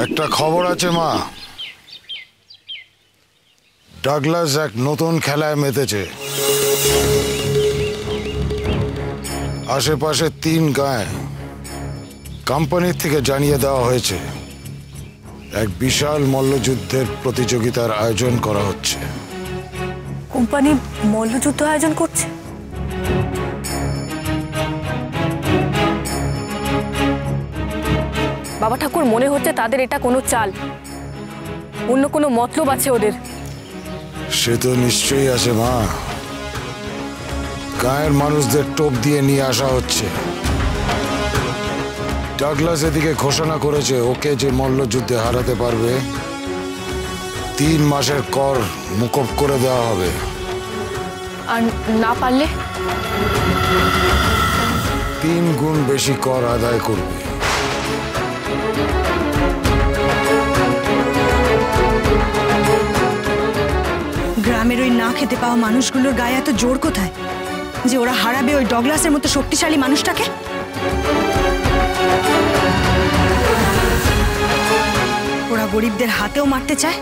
একটা খবর আছে মা, ডাগলাস এক নতুন খেলায় মেতেছে। আশেপাশে 3 গাঁয়ে কোম্পানির থেকে জানিয়ে দেওয়া হয়েছে এক বিশাল মল্লযুদ্ধের প্রতিযোগিতার আয়োজন করা হচ্ছে। কোম্পানি মল্লযুদ্ধ আয়োজন করছে? বাবা ঠাকুর, মনে হচ্ছে তাদের এটা কোনো চাল, অন্য কোনো মতলব আছে ওদের। সে তো নিশ্চয়ই আছে মা। গায়ের মানুষদের টোপ দিয়ে নিয়ে আসা হচ্ছে। ডাগলাস এদিকে ঘোষণা করেছে ওকে যে মল্লযুদ্ধে হারাতে পারবে 3 মাসের কর মুকুব করে দেওয়া হবে। আর না পারলে 3 গুণ বেশি কর আদায় করবে। গ্রামের ওই না খেতে পাওয়া মানুষগুলোর গায়ে এত জোর কোথায় যে ওরা হারাবে ওই ডগলাসের মতো শক্তিশালী মানুষটাকে? ওরা গরিবদের হাতেও মারতে চায়,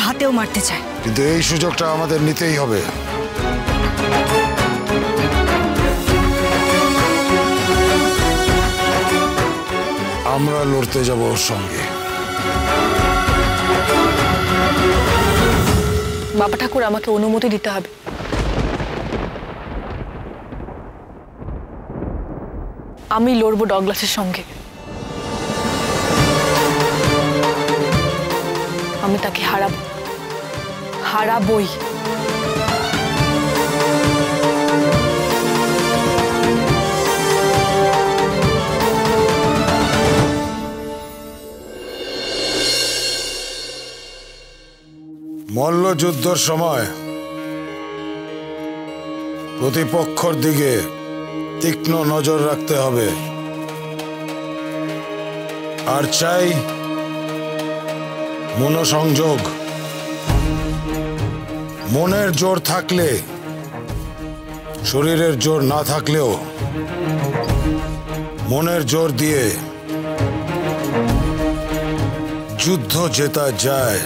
ভাতেও মারতে চায়। কিন্তু এই সুযোগটা আমাদের নিতেই হবে। আমরা লড়তে যাব ওর সঙ্গে। বাবা ঠাকুর, আমাকে অনুমতি দিতে হবে। আমি লড়বো ডগলাসের সঙ্গে। আমি তাকে হারাবো, হারাবই। মল্লযুদ্ধের সময় প্রতিপক্ষের দিকে তীক্ষ্ণ নজর রাখতে হবে। আর চাই মনোসংযোগ। মনের জোর থাকলে, শরীরের জোর না থাকলেও মনের জোর দিয়ে যুদ্ধ জেতা যায়।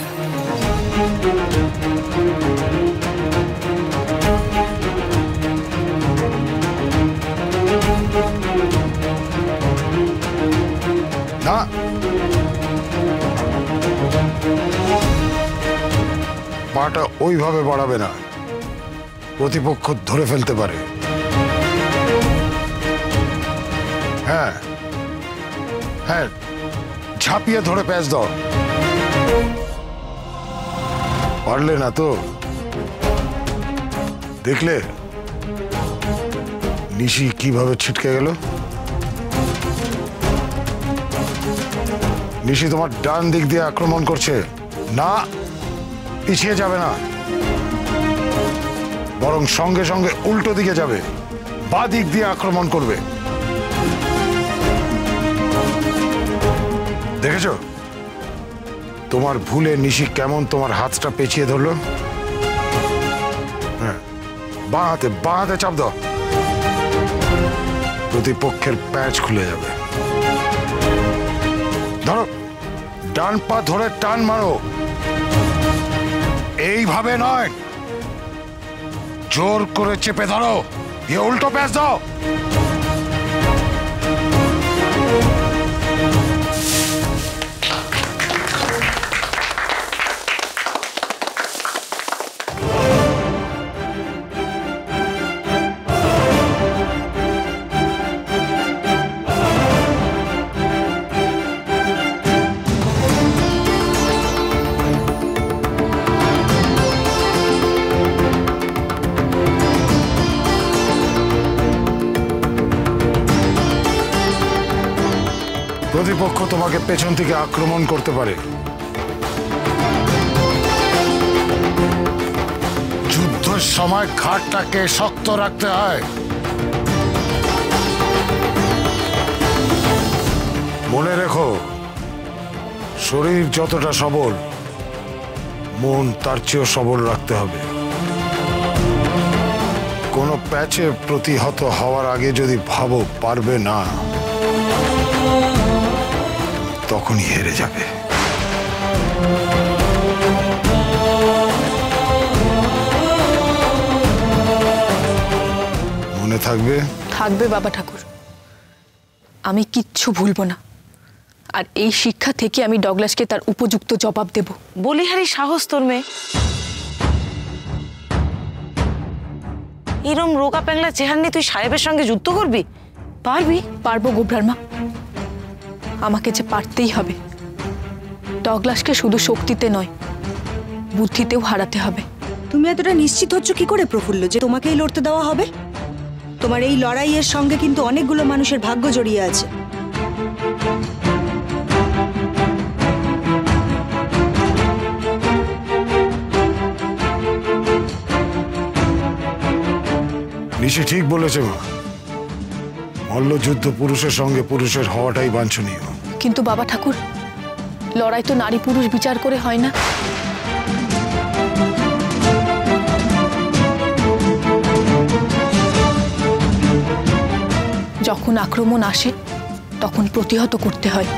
না, পাটা ওইভাবে বাড়াবে না, প্রতিপক্ষ ধরে ফেলতে পারে। হ্যাঁ হ্যাঁ, ঝাঁপিয়ে ধরে প্যাঁচ দাও। পারলে না তো? দেখলে নিশি কিভাবে ছিটকে গেল? নিশি তোমার ডান দিক দিয়ে আক্রমণ করছে না, পিছিয়ে যাবে না, বরং সঙ্গে সঙ্গে উল্টো দিকে যাবে, বা দিক দিয়ে আক্রমণ করবে। দেখেছো তোমার ভুলে নিশি কেমন তোমার হাতটা পেঁচিয়ে ধরলো? হ্যাঁ, বাঁ হাতে চাপ দাও, প্রতিপক্ষের প্যাঁচ খুলে যাবে। ধরো, ডান পা ধরে টান মারো। এইভাবে নয়, জোর করে চেপে ধরো, দিয়ে উল্টো প্যাঁচ দাও। প্রতিপক্ষ তোমাকে পেছন থেকে আক্রমণ করতে পারে। যুদ্ধের সময় ঘাটটাকে শক্ত রাখতে হয়। মনে রেখো, শরীর যতটা সবল, মন তার চেয়েও সবল রাখতে হবে। কোনো প্যাচে প্রতিহত হওয়ার আগে যদি ভাবো পারবে না, তখনই হেরে যাবে। মনে থাকবে? থাকবে বাবা ঠাকুর, আমি কিচ্ছু ভুলবো না। আর এই শিক্ষা থেকে আমি ডগলাসকে তার উপযুক্ত জবাব দেব। বলিহারি সাহস তোর মেয়ে। এরম রোগা প্যাংলা চেহারা নিয়ে তুই সাহেবের সঙ্গে যুদ্ধ করবি? পারবি? পারবো গোবরার মা, আমাকে যে পারতেই হবে। ডগলাসকে শুধু শক্তিতে নয়, বুদ্ধিতেও হারাতে হবে। তুমি এতটা নিশ্চিত হচ্ছ কি করে প্রফুল্ল যে তোমাকেই লড়তে দেওয়া হবে? তোমার এই লড়াইয়ের সঙ্গে কিন্তু অনেকগুলো মানুষের ভাগ্য জড়িয়ে আছে। নিশি ঠিক বলেছে মা, মল্লযুদ্ধ পুরুষের সঙ্গে পুরুষের হওয়াটাই বাঞ্ছনীয়। কিন্তু বাবা ঠাকুর, লড়াই তো নারী পুরুষ বিচার করে হয় না। যখন আক্রমণ আসে তখন প্রতিহত করতে হয়।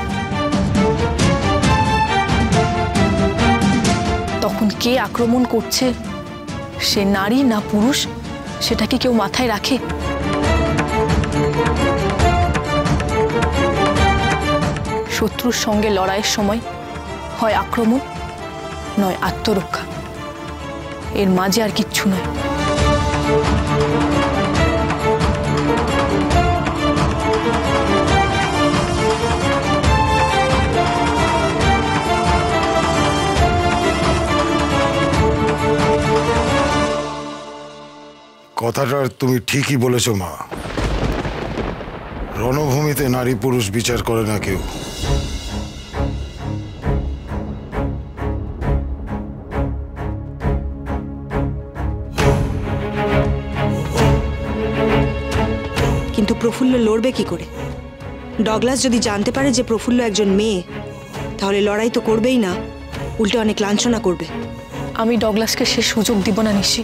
তখন কে আক্রমণ করছে, সে নারী না পুরুষ, সেটা কি কেউ মাথায় রাখে? শত্রুর সঙ্গে লড়াইয়ের সময় হয় আক্রমণ নয় আত্মরক্ষা, এর মাঝে আর কিচ্ছু নয়। কথাটা তুমি ঠিকই বলেছ মা, রণভূমিতে নারী পুরুষ বিচার করে না কেউ। কিন্তু প্রফুল্ল লড়বে কি করে? ডগলাস যদি জানতে পারে যে প্রফুল্ল একজন মেয়ে, তাহলে লড়াই তো করবেই না, উল্টে অনেক লাঞ্ছনা করবে। আমি ডগলাসকে সে সুযোগ দিব না নিশি।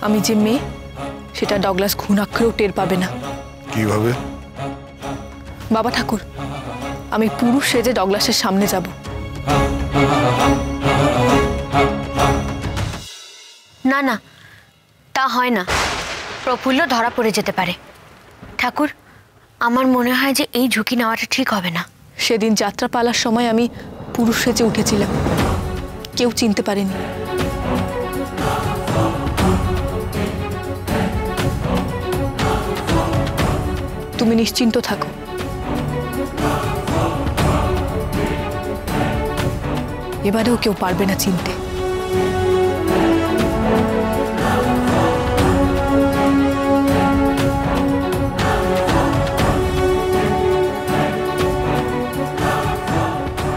আমি যে মেয়ে সেটা ডগলাস ঘুণাক্ষরেও টের পাবে না। কিভাবে? বাবা ঠাকুর, আমি পুরুষ সেজে ডগলাসের সামনে যাব। না না, তা হয় না, প্রফুল্ল ধরা পড়ে যেতে পারে। ঠাকুর, আমার মনে হয় যে এই ঝুঁকি নেওয়াটা ঠিক হবে না। সেদিন যাত্রা পালার সময় আমি পুরুষ সেজে উঠেছিলাম, কেউ চিনতে পারেনি। তুমি নিশ্চিন্ত থাকো, এবারেও কেউ পারবে না চিনতে।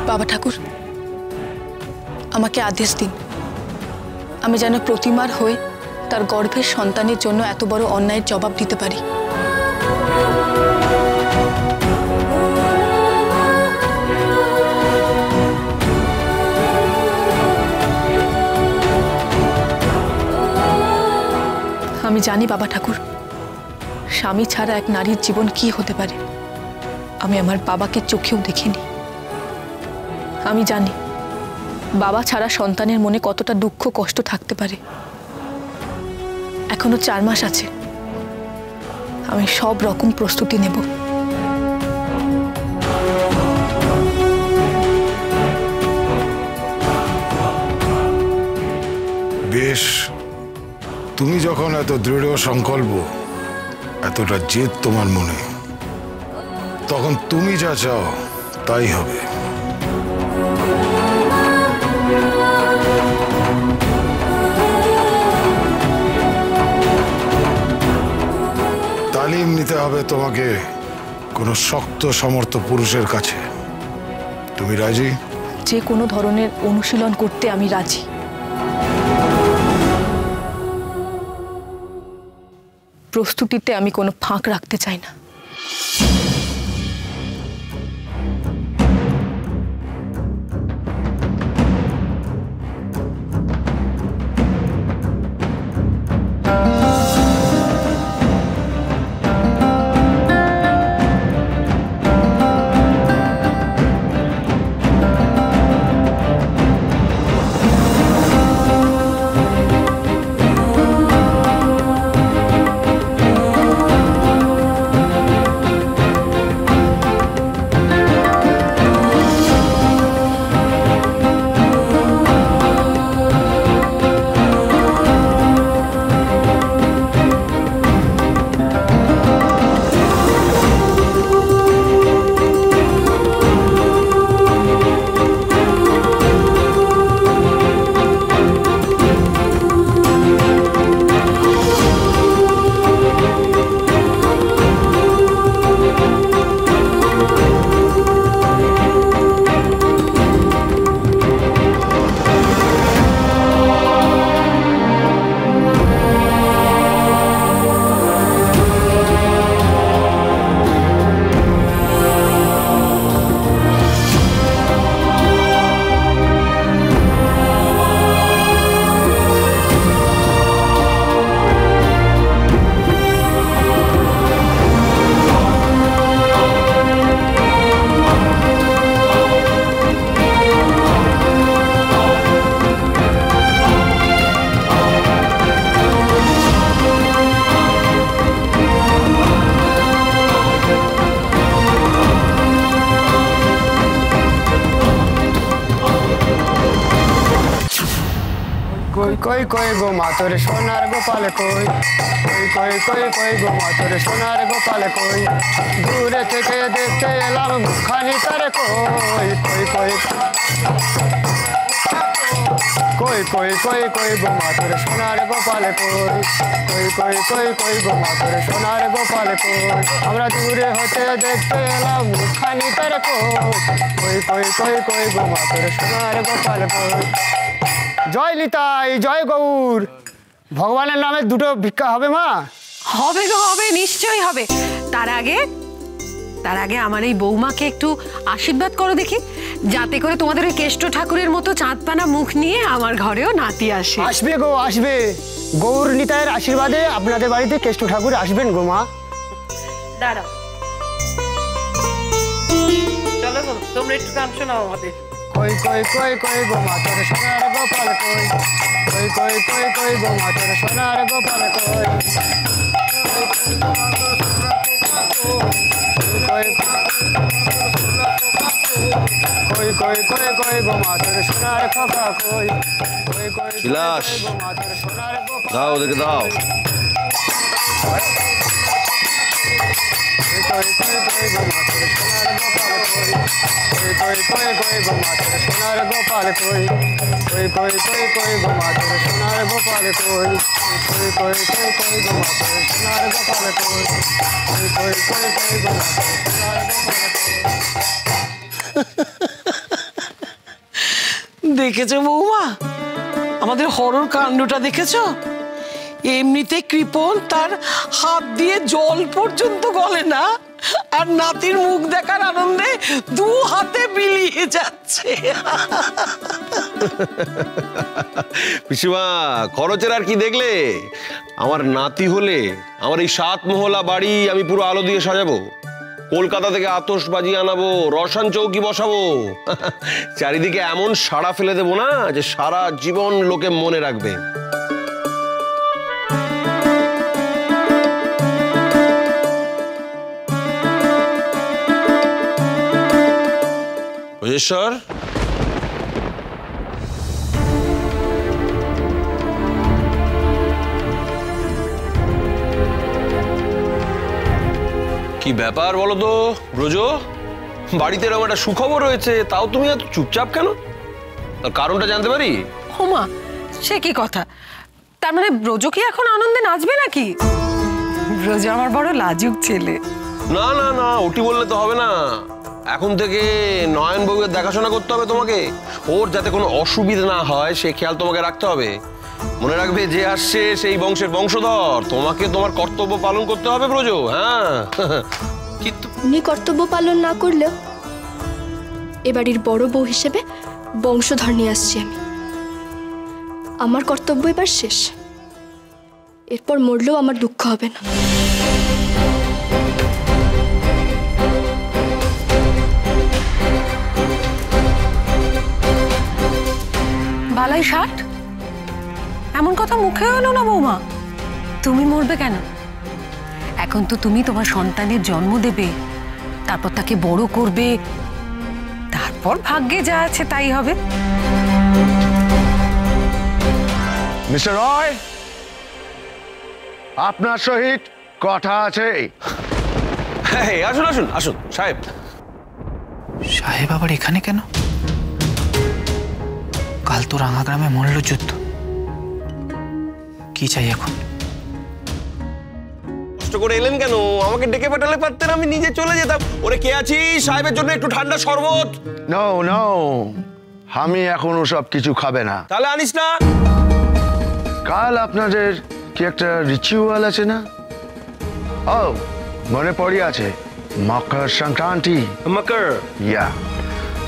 বাবা ঠাকুর, আমাকে আদেশ দিন, আমি যেন প্রতিমার হয়ে তার গর্ভের সন্তানের জন্য এত বড় অন্যায়ের জবাব দিতে পারি। আমি জানি বাবা ঠাকুর, স্বামী ছাড়া এক নারীর জীবন কি হতে পারে আমি আমার বাবাকে চোখেও দেখিনি। আমি জানি বাবা ছাড়া সন্তানের মনে কতটা দুঃখ কষ্ট থাকতে পারে। এখনো 4 মাস আছে, আমি সব রকম প্রস্তুতি নেব। বেশ, তুমি যখন এত দৃঢ় সংকল্প, এতটা জেদ তোমার মনে, তখন তুমি যা চাও তাই হবে। তালিম নিতে হবে তোমাকে কোনো শক্ত সমর্থ পুরুষের কাছে। তুমি রাজি? যে কোনো ধরনের অনুশীলন করতে আমি রাজি। প্রস্তুতিতে আমি কোনো ফাঁক রাখতে চাই না। কই কই কই গো মা তোর সোনার গোপাল কই কই কই কই কই গো মা তোর সোনার গোপাল কই দূরে থেকে দেখতে এলাম মুখখানি তার কই কই কই কই কই কই কই গো মা তোর সোনার গোপাল কই কই কই কই কই গো মা তোর সোনার গোপাল কই আমরা দূরে হতে দেখতে এলাম মুখখানি তার কই কই কই কই গো মা তোর সোনার গোপাল কই। জয় নিতাই, জয় গৌর। ভগবানের নামে দুটো ভিক্ষা হবে মা? হবে গো, হবে, নিশ্চয়ই হবে। তার আগে আমার এই বৌমাকে একটু আশীর্বাদ করো দেখি, যাতে করে তোমাদের ওই কেষ্ট ঠাকুরের মতো চাঁদপানা মুখ নিয়ে আমার ঘরেও নাতি আসে। আসবে গো, আসবে। গৌর নিতাইয়ের আশীর্বাদে আপনাদের বাড়িতে কেষ্ট ঠাকুর আসবেন গো মা। দাঁড়াও, চলো গো, তোমরা একটু গান শোনাও আমাদের। কই কই কই কই গো মা তোর সোনার গোপাল কই কই কই কই কই গো মা তোর সোনার গোপাল কই কই কই কই কই গো মা তোর সোনার খোকা কই কই কই বিলাস, গো মা তোর সোনার গোপাল দাও ওদেরকে দাও। কই কই কই গো মা তোর সোনার গোপাল কই কই কই কই গো মা তোর সোনার গোপাল কই কই কই কই কই গো মা তোর সোনার গোপাল কই কই কই কই কই গো মা তোর সোনার গোপাল কই কই কই কই কই গো মা তোর সোনার গোপাল কই। দেখেছো বৌমা, আমাদের হরর কাণ্ডটা দেখেছো? এমনিতে কৃপণ, তার হাত দিয়ে জল পর্যন্ত গলে না, আর নাতির মুখ দেখার আনন্দে দু হাতে বিলিয়ে যাচ্ছে। পিসিমা, খরচের আর কি দেখলে? আমার নাতি হলে আমার এই 7 মহলা বাড়ি আমি পুরো আলো দিয়ে সাজাবো, কলকাতা থেকে আতশবাজি আনাবো, রসান চৌকি বসাবো, চারিদিকে এমন সাড়া ফেলে দেবো না যে সারা জীবন লোকে মনে রাখবে। বুঝেশ্বর, কি ব্যাপার বলো তো ব্রজ? বাড়িতে এরকম একটা সুখবর রয়েছে, তাও তুমি এত চুপচাপ কেন? তার কারণটা জানতে পারি? হোমা, সে কি কথা? তার মানে ব্রজ কি এখন আনন্দে নাচবে নাকি? ব্রজ আমার বড় লাজুক ছেলে। না না না, ওটি বললে তো হবে না। এখন থেকে নয়ন বউয়ের দেখাশোনা করতে হবে তোমাকে, ওর যাতে কোনো অসুবিধা না হয় সে খেয়াল তোমাকে রাখতে হবে। মনে রাখবে, যে আসছে সেই বংশের বংশধর, তোমাকে তোমার কর্তব্য পালন করতে হবে ব্রজ। হ্যাঁ, কিন্তু উনি কর্তব্য পালন না করলেও এ বাড়ির বড় বউ হিসেবে বংশধর নিয়ে আসছি আমি। আমার কর্তব্য এবার শেষ, এরপর মরলেও আমার দুঃখ হবে না। বালাই ষাট, এমন কথা মুখে হলো না বৌমা। তুমি মরবে কেন? এখন তো তুমি তোমার সন্তানের জন্ম দেবে, তারপর তাকে বড় করবে, তারপর ভাগ্যে যা আছে তাই হবে। মিস্টার রয়, আপনার সহিত কথা আছে। হ্যাঁ, আসুন আসুন আসুন সাহেব। সাহেব আবার এখানে কেন? কাল তো রাঙাগ্রামে মল্লযুদ্ধ, কি চাই এখন? কষ্ট করে এলেন কেন? আমাকে ডেকে পাঠালে পারতেন, আমি নিজে চলে যেতাম। ওরে কে আছিস? সাহেবের জন্য একটু ঠান্ডা শরবত। নো নো, আমি এখন ওসব কিছু খাবে না। তাহলে আনিস না। কাল আপনাদের কি একটা রিচুয়াল আছে না? ও, মনে পড়ে আছে, মকর সংক্রান্তি। মকর, ইয়া।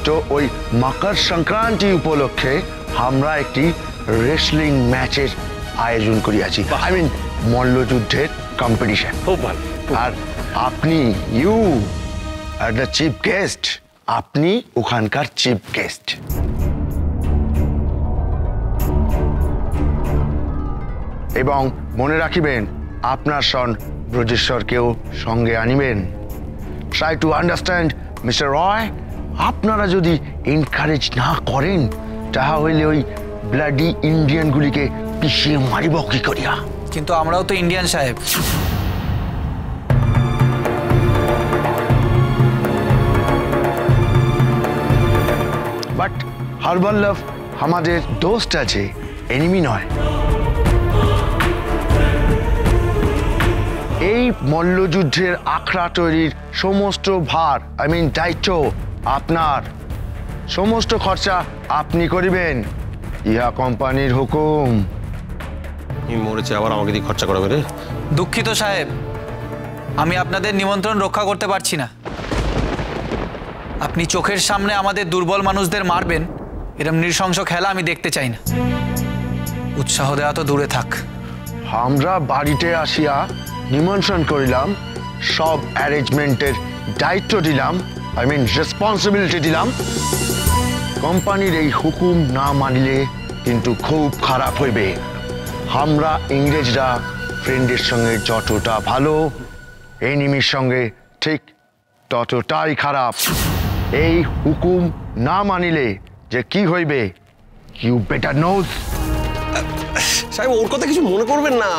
তো ওই মকর সংক্রান্তি উপলক্ষে আমরা একটি রেসলিং ম্যাচের আয়োজন করিয়াছি। আই মিন মল্লযুদ্ধের কম্পিটিশন। খুব ভালো। আর আপনি, you are the chief guest, আপনি ওখানকার চিফ গেস্ট। এবং মনে রাখিবেন, আপনার সন ব্রজেশ্বরকেও সঙ্গে আনিবেন। ট্রাই টু আন্ডারস্ট্যান্ড মিস্টার রয়, আপনারা যদি এনকারেজ না করেন, তাহলে ওই ব্লাডি ইন্ডিয়ানগুলিকে পিছিয়ে মারিব কি করিয়া? কিন্তু আমরাও তো ইন্ডিয়ান সাহেব। বাট হরবল্লভ আমাদের দোস্ত আছে, এনিমি নয়। এই মল্লযুদ্ধের আখড়া তৈরির সমস্ত ভার, দায়িত্ব আপনার। সমস্ত খরচা আপনি করিবেন, ইহা কোম্পানির হুকুম। মরেছে আবার আমাকে দিয়ে খরচা করাবে রে? দুঃখিত সাহেব, আমি আপনাদের নিমন্ত্রণ রক্ষা করতে পারছি না। আপনি চোখের সামনে আমাদের দুর্বল মানুষদের মারবেন, এরকম নৃশংস খেলা আমি দেখতে চাই না। উৎসাহ দেওয়া তো দূরে থাক। আমরা বাড়িতে আসিয়া নিমন্ত্রণ করিলাম, সব অ্যারেঞ্জমেন্টের দায়িত্ব দিলাম, রেসপন্সিবিলিটি দিলাম। কোম্পানির এই হুকুম না মানিলে কিন্তু খুব খারাপ হইবে। আমরা ইংরেজরা ফ্রেন্ডের সঙ্গে যতটা ভালো, এনিমির সঙ্গে ঠিক ততটাই খারাপ। এই হুকুম না মানিলে যে কি হইবে, ইউ বেটার নোজ। সাহেব ওর কথা কিছু মনে করবেন না,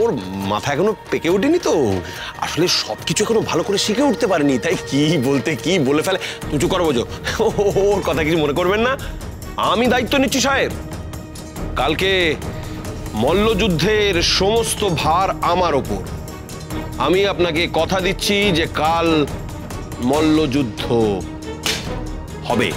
ওর মাথা এখনো পেকে ওঠেনি তো, আসলে সবকিছু এখনো ভালো করে শিখে উঠতে পারেনি, তাই কি বলতে কি বলে ফেলে। তুই চুপ করো, বোঝো, ওর কথা কিছু মনে করবেন না। আমি দায়িত্ব নিচ্ছি সাহেব, কালকে মল্লযুদ্ধের সমস্ত ভার আমার ওপর। আমি আপনাকে কথা দিচ্ছি যে কাল মল্লযুদ্ধ হবে।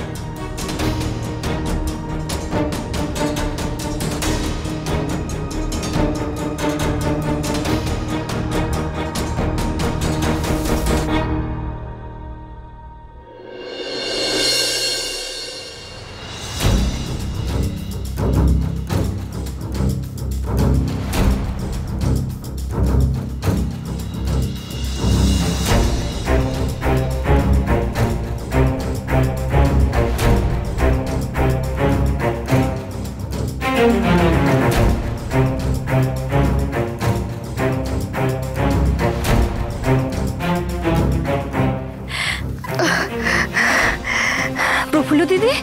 প্রফুল্ল দিদি,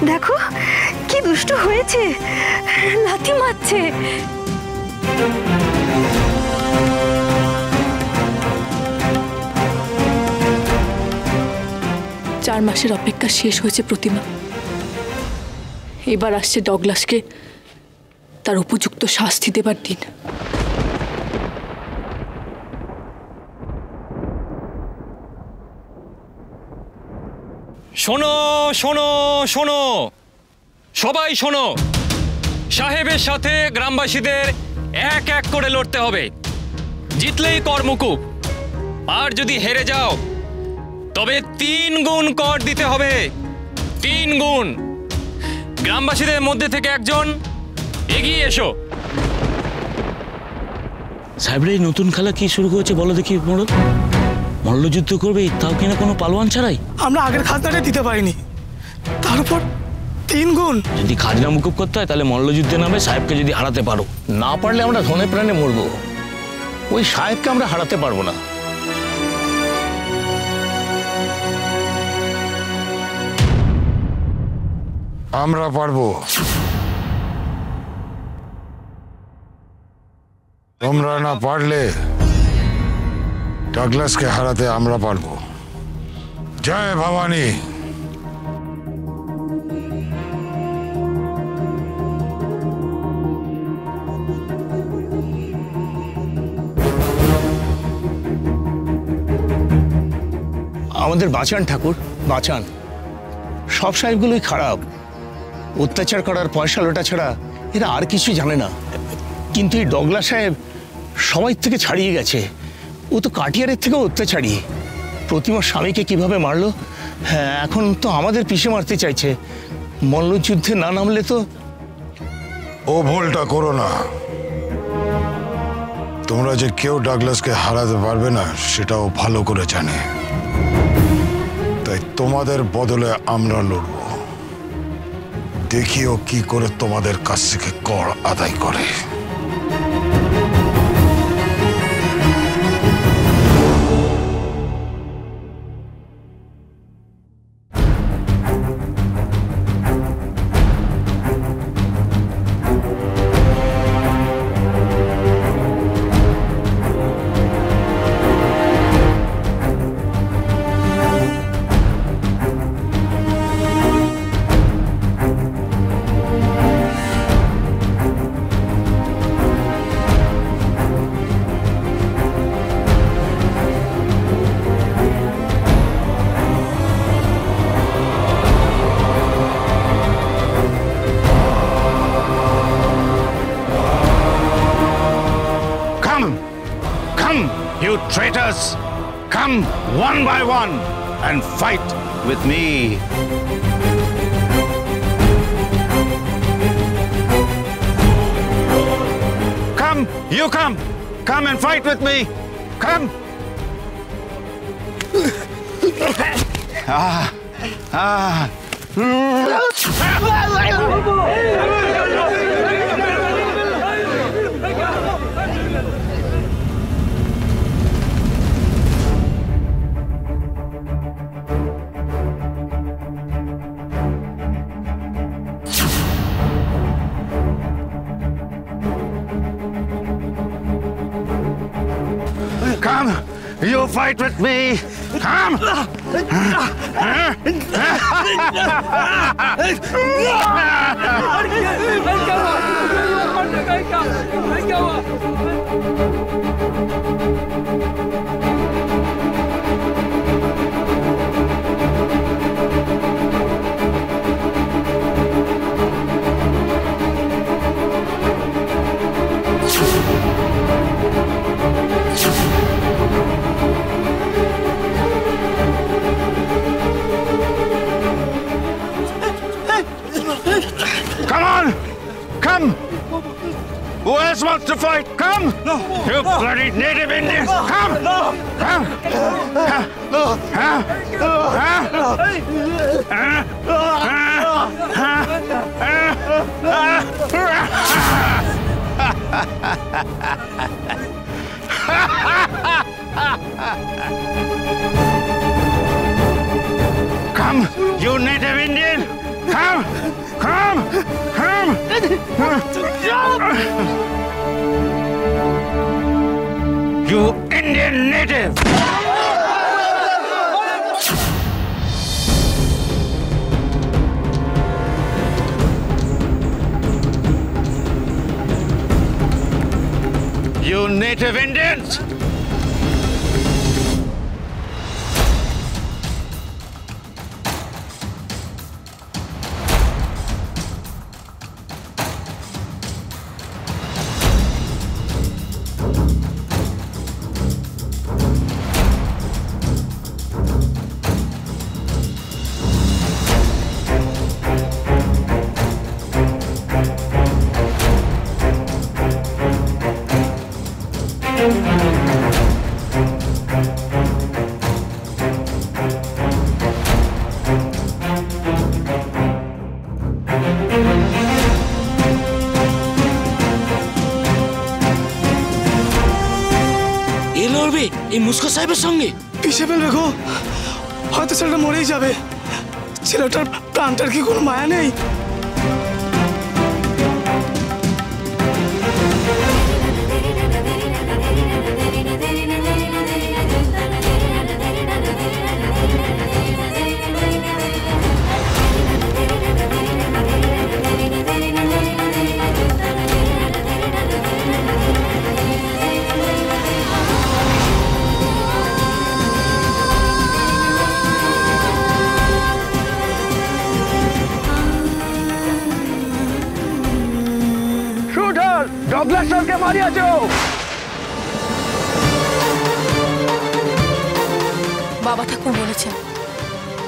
দেখো কি দুষ্ট হয়েছে, লাথি মারছে। 4 মাসের অপেক্ষা শেষ হয়েছে প্রতিমা। এবার আসছে ডগলাসকে তার উপযুক্ত শাস্তি দেবার দিন। শোনো শোনো শোনো, সবাই শোনো, সাহেবের সাথে গ্রামবাসীদের এক এক করে লড়তে হবে। জিতলেই কর মুকুব, আর যদি হেরে যাও তবে 3 গুণ কর দিতে হবে। 3 গুণ। গ্রামবাসীদের মধ্যে থেকে একজন এগিয়ে এসো। সাহেবরা এই নতুন খেলা কি শুরু করেছে বলো দেখি মোড়ল? মল্লযুদ্ধ করবে, তাও কিনা কোনো পালোয়ান ছাড়াই? আমরা আগের খাজনাটা দিতে পারিনি, তারপর 3 গুণ। যদি খাজনা মুকুব করতে হয় তাহলে মল্লযুদ্ধে নামে সাহেবকে যদি হারাতে পারো, না পারলে আমরা ধনে প্রাণে মরবো। ওই সাহেবকে আমরা হারাতে পারবো না। আমরা পারবো, তোমরা না পারলে ডাগলাসকে হারাতে আমরা পারবো। জয় ভবানী। আমাদের বাঁচান ঠাকুর, বাঁচান। সব সাহেবগুলোই খারাপ, অত্যাচার করার পয়সা লোটা ছাড়া এরা আর কিছু জানে না। কিন্তু এই ডগলা সাহেব সবাই থেকে ছাড়িয়ে গেছে। ও তো কাটিয়ারের থেকেও অত্যাচারী। প্রতিমার স্বামীকে কিভাবে মারলো, হ্যাঁ এখন তো আমাদের পিষে মারতে চাইছে। মল্লযুদ্ধে না নামলে তো। ও ভুলটা করো না। তোমরা যে কেউ ডাগলাসকে হারাতে পারবে না সেটাও ভালো করে জানে, তাই তোমাদের বদলে আমরা লড়বো। দেখিও কি করে তোমাদের কাছ থেকে কর আদায় করে। warriors, come one by one and fight with me. Come, you come and fight with me. Come. Come, you fight with me. Come. Come on! Come! Who else wants to fight? Come! No! You bloody native Indians! Come! Come! Come, you native Indian! Come! Come! Come! You Indian native! You native Indians! এই মুস্কো সাহেবের সঙ্গে পিছিয়ে ফেলবে গো, হয়তো ছেলেটা মরেই যাবে। ছেলেটার প্রাণটার কি কোনো মায়া নেই? ডগলাস স্যারকে মারিয়াছ। বাবা ঠাকুর বলেছেন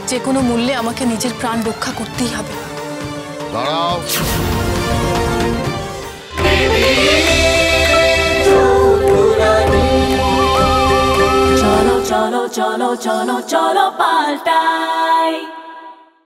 যে কোনো মূল্যে আমাকে নিজের প্রাণ রক্ষা করতেই হবে। দাঁড়াও। চলো চলো চলো চলো চলো পাল্টাই।